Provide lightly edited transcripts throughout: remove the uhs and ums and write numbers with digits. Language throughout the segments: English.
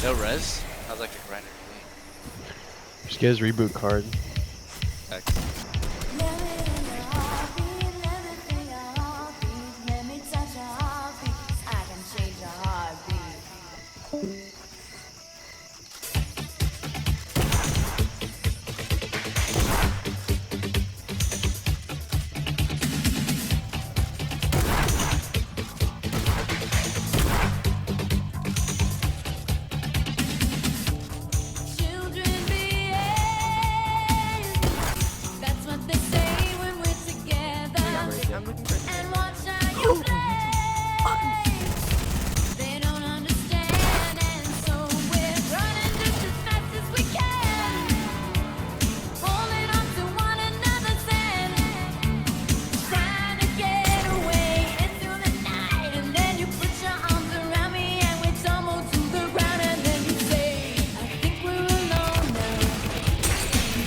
No res? How's like the grinder Just get his reboot card. doing? I'm looking for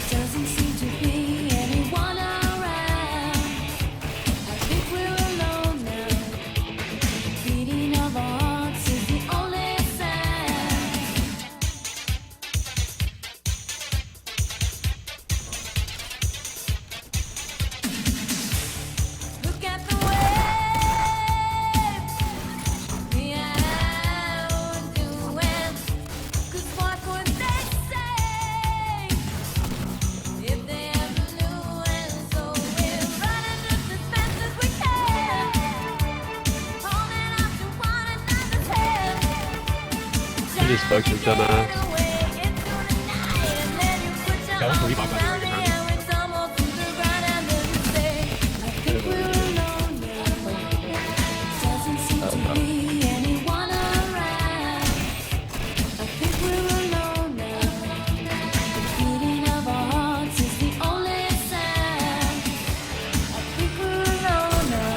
Doesn't seem to be anyone around. I think we're alone now. Beating of our hearts is the only sound. Look at the way we are doing. 'Cause what would they say if they ever knew? And so we're running just as fast as we can, holding on to one another's hand. He just fucks his dumb ass. That was really my bad. Doesn't seem to be anyone around. I think we're alone now. The beating of our hearts is the only sound. I think we're alone now.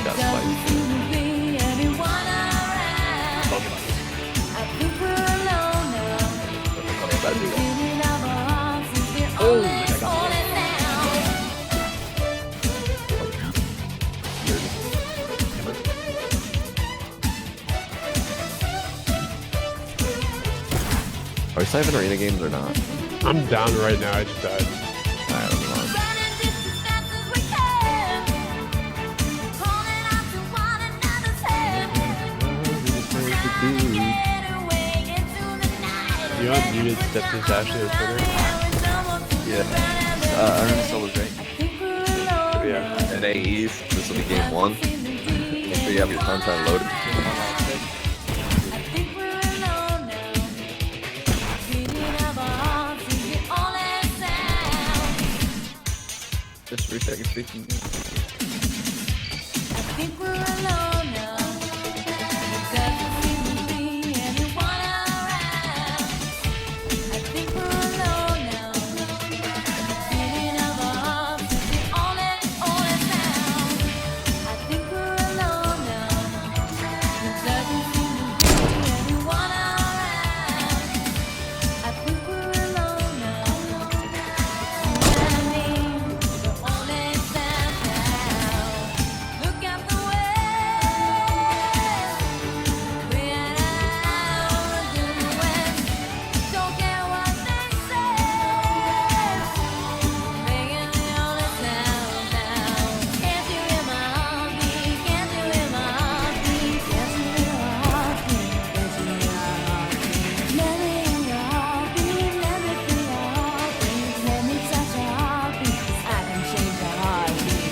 Doesn't seem to be anyone around. I think we're alone now. The beating of our hearts is the only sound. Are we still having arena games or not? I'm down right now. I just died. Alright, let me on. Running just as fast as we can, holding on to one another's hand. Get away into the night. You unmuted Stepsis Ashley on Twitter? Yeah. Ernest Solar's right. Yeah. At AE, this will be game 1. Make sure you have your contract loaded. Just recheck your speaking. I think we're alone now. Doesn't seem to be anyone around. I think we're alone now. Beating of our hearts is the only sound. I think we're alone now. Doesn't seem to be anyone around. I think we're alone now. You and me, the only sound now. Look at the way we are doing. Don't care what they say. Making the only sound now. Can't you hear my heartbeat? Can't you hear my heartbeat? Can't you hear my heartbeat? Can't you hear my heartbeat? Let me hear your heartbeat. Let me feel your heartbeat. Let me touch your heartbeat. 'Cause I can change your heartbeat.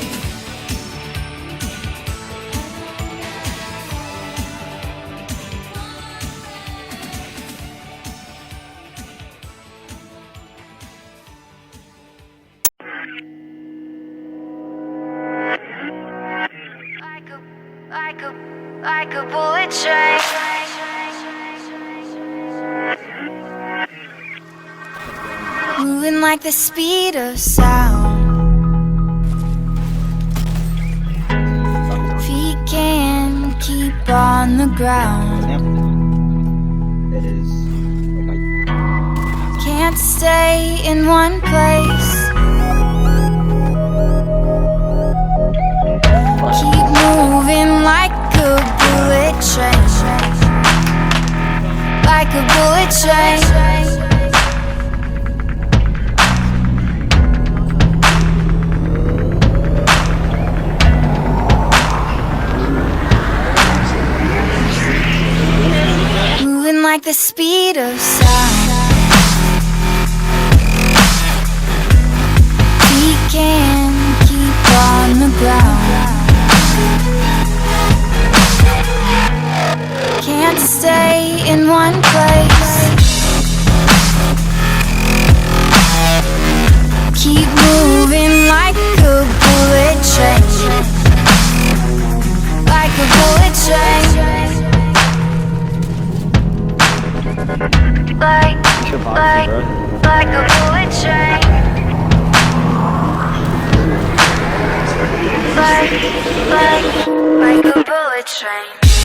Like a bullet train. Moving like the speed of sound. Feet can't keep on the ground. It is. Can't stay in one place. Keep moving like a bullet train. like a bullet train. Moving like the speed of sound. We can keep on the ground. Can't stay in one place. Keep moving like a bullet train. Like a bullet train. Like a bullet train. Like a bullet train.